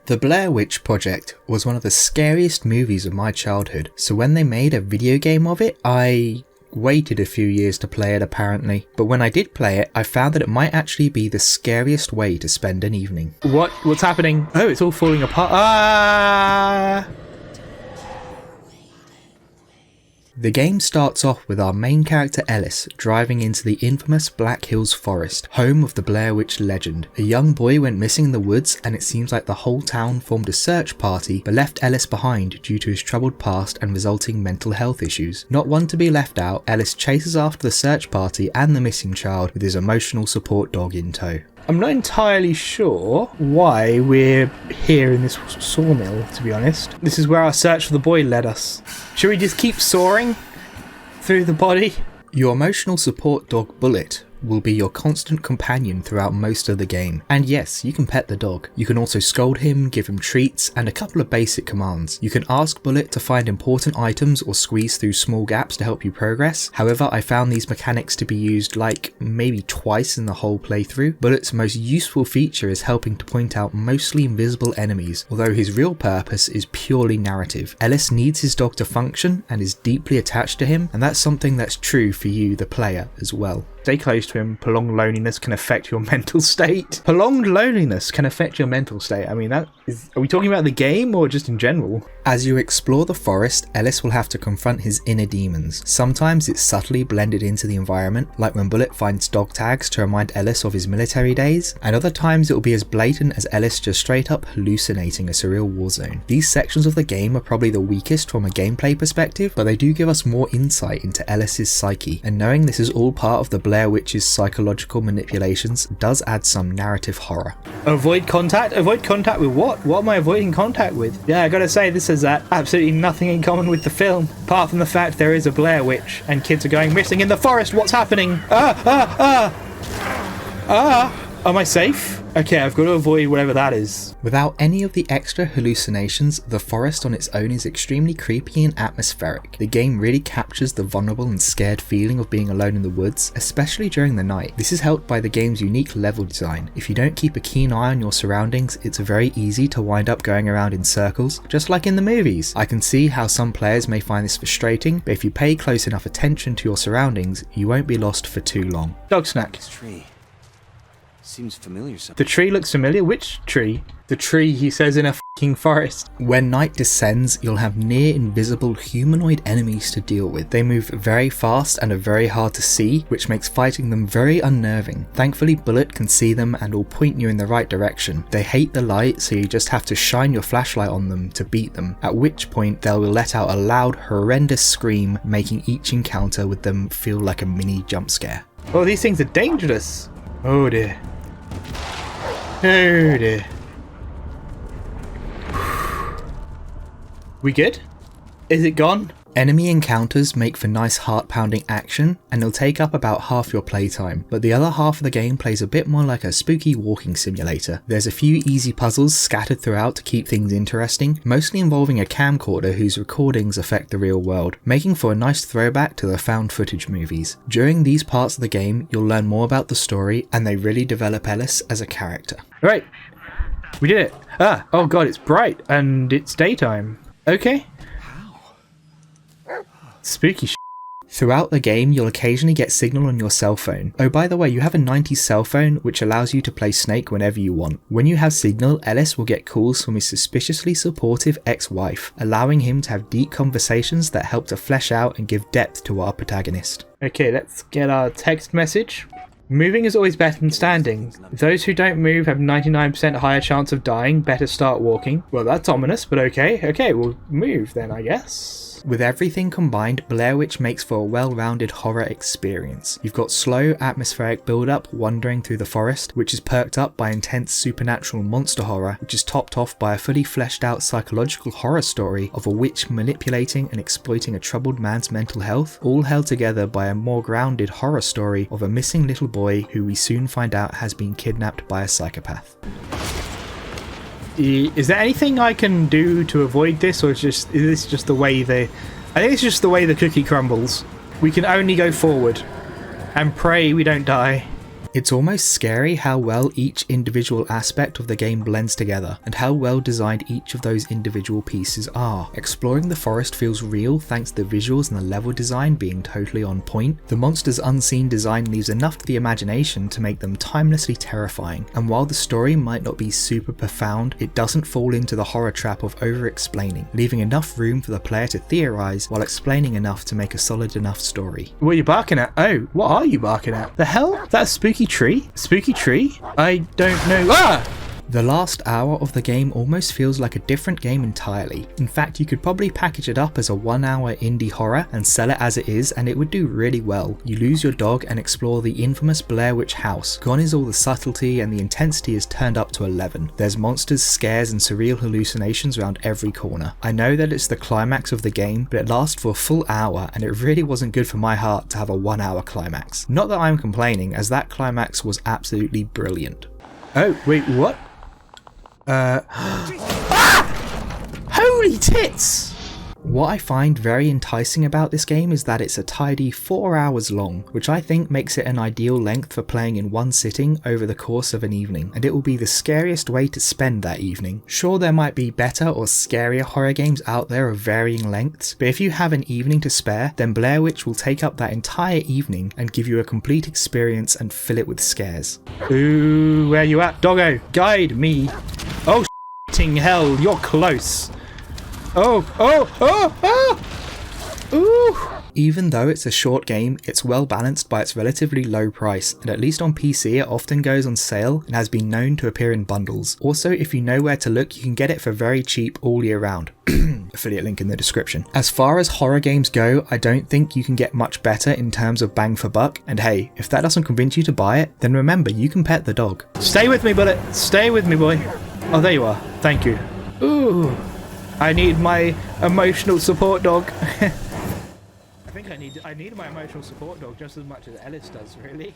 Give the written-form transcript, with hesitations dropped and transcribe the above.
The Blair Witch Project was one of the scariest movies of my childhood, so when they made a video game of it, I waited a few years to play it apparently. But when I did play it, I found that it might actually be the scariest way to spend an evening. What's happening? Oh, it's all falling apart. Ah! The game starts off with our main character Ellis driving into the infamous Black Hills Forest, home of the Blair Witch legend. A young boy went missing in the woods and it seems like the whole town formed a search party but left Ellis behind due to his troubled past and resulting mental health issues. Not one to be left out, Ellis chases after the search party and the missing child with his emotional support dog in tow. I'm not entirely sure why we're here in this sawmill, to be honest. This is where our search for the boy led us. Should we just keep soaring through the body? Your emotional support dog Bullet will be your constant companion throughout most of the game. And yes, you can pet the dog. You can also scold him, give him treats, and a couple of basic commands. You can ask Bullet to find important items or squeeze through small gaps to help you progress. However, I found these mechanics to be used like maybe twice in the whole playthrough. Bullet's most useful feature is helping to point out mostly invisible enemies, although his real purpose is purely narrative. Ellis needs his dog to function and is deeply attached to him, and that's something that's true for you, the player, as well. Stay close to him. Prolonged loneliness can affect your mental state. Prolonged loneliness can affect your mental state. I mean, are we talking about the game or just in general? As you explore the forest, Ellis will have to confront his inner demons. Sometimes it's subtly blended into the environment, like when Bullet finds dog tags to remind Ellis of his military days, and other times it will be as blatant as Ellis just straight up hallucinating a surreal war zone. These sections of the game are probably the weakest from a gameplay perspective, but they do give us more insight into Ellis's psyche, and knowing this is all part of the Blair Witch's psychological manipulations does add some narrative horror. Avoid contact? Avoid contact with what? What am I avoiding contact with? Yeah, I gotta say, this has absolutely nothing in common with the film, apart from the fact there is a Blair Witch and kids are going missing in the forest. What's happening? Am I safe? Okay, I've got to avoid whatever that is. Without any of the extra hallucinations, the forest on its own is extremely creepy and atmospheric. The game really captures the vulnerable and scared feeling of being alone in the woods, especially during the night. This is helped by the game's unique level design. If you don't keep a keen eye on your surroundings, it's very easy to wind up going around in circles, just like in the movies. I can see how some players may find this frustrating, but if you pay close enough attention to your surroundings, you won't be lost for too long. Dog snack. This tree seems familiar. The tree looks familiar? Which tree? The tree, he says, in a fucking forest. When night descends, you'll have near invisible humanoid enemies to deal with. They move very fast and are very hard to see, which makes fighting them very unnerving. Thankfully, Bullet can see them and will point you in the right direction. They hate the light, so you just have to shine your flashlight on them to beat them, at which point they will let out a loud, horrendous scream, making each encounter with them feel like a mini jump scare. Oh, these things are dangerous. Oh dear. Oh dear. We good? Is it gone? Enemy encounters make for nice heart-pounding action, and they'll take up about half your playtime, but the other half of the game plays a bit more like a spooky walking simulator. There's a few easy puzzles scattered throughout to keep things interesting, mostly involving a camcorder whose recordings affect the real world, making for a nice throwback to the found footage movies. During these parts of the game, you'll learn more about the story, and they really develop Ellis as a character. Right, we did it. Oh god, it's bright, and it's daytime. Okay. Spooky shit. Throughout the game, you'll occasionally get signal on your cell phone. Oh, by the way, you have a 90s cell phone, which allows you to play Snake whenever you want. When you have signal, Ellis will get calls from his suspiciously supportive ex-wife, allowing him to have deep conversations that help to flesh out and give depth to our protagonist. Okay, let's get our text message. Moving is always better than standing. Those who don't move have 99% higher chance of dying. Better start walking. Well, that's ominous, but okay. Okay, we'll move then, I guess. With everything combined, Blair Witch makes for a well-rounded horror experience. You've got slow, atmospheric build-up wandering through the forest, which is perked up by intense supernatural monster horror, which is topped off by a fully fleshed out psychological horror story of a witch manipulating and exploiting a troubled man's mental health, all held together by a more grounded horror story of a missing little boy who we soon find out has been kidnapped by a psychopath. Is there anything I can do to avoid this, or is this just the way I think it's just the way the cookie crumbles. We can only go forward and pray we don't die. It's almost scary how well each individual aspect of the game blends together, and how well designed each of those individual pieces are. Exploring the forest feels real thanks to the visuals and the level design being totally on point. The monsters' unseen design leaves enough to the imagination to make them timelessly terrifying, and while the story might not be super profound, it doesn't fall into the horror trap of over-explaining, leaving enough room for the player to theorize while explaining enough to make a solid enough story. What are you barking at? Oh, what are you barking at? The hell? That's a spooky tree? Spooky tree? I don't know. Ah! The last hour of the game almost feels like a different game entirely. In fact, you could probably package it up as a 1-hour indie horror and sell it as it is, and it would do really well. You lose your dog and explore the infamous Blair Witch house. Gone is all the subtlety, and the intensity is turned up to 11. There's monsters, scares and surreal hallucinations around every corner. I know that it's the climax of the game, but it lasts for a full hour, and it really wasn't good for my heart to have a 1-hour climax. Not that I'm complaining, as that climax was absolutely brilliant. Oh, wait, what? Holy tits! What I find very enticing about this game is that it's a tidy 4 hours long, which I think makes it an ideal length for playing in one sitting over the course of an evening, and it will be the scariest way to spend that evening. Sure, there might be better or scarier horror games out there of varying lengths, but if you have an evening to spare, then Blair Witch will take up that entire evening and give you a complete experience and fill it with scares. Ooh, where you at? Doggo, guide me. Oh, shitting hell, you're close. Oh, ooh. Even though it's a short game, it's well balanced by its relatively low price, and at least on PC it often goes on sale and has been known to appear in bundles. Also, if you know where to look, you can get it for very cheap all year round. Affiliate link in the description. As far as horror games go, I don't think you can get much better in terms of bang for buck, and hey, if that doesn't convince you to buy it, then remember you can pet the dog. Stay with me, Bullet. Stay with me, boy. Oh, there you are. Thank you. Ooh. I need my emotional support dog. I think I need my emotional support dog just as much as Ellis does, really.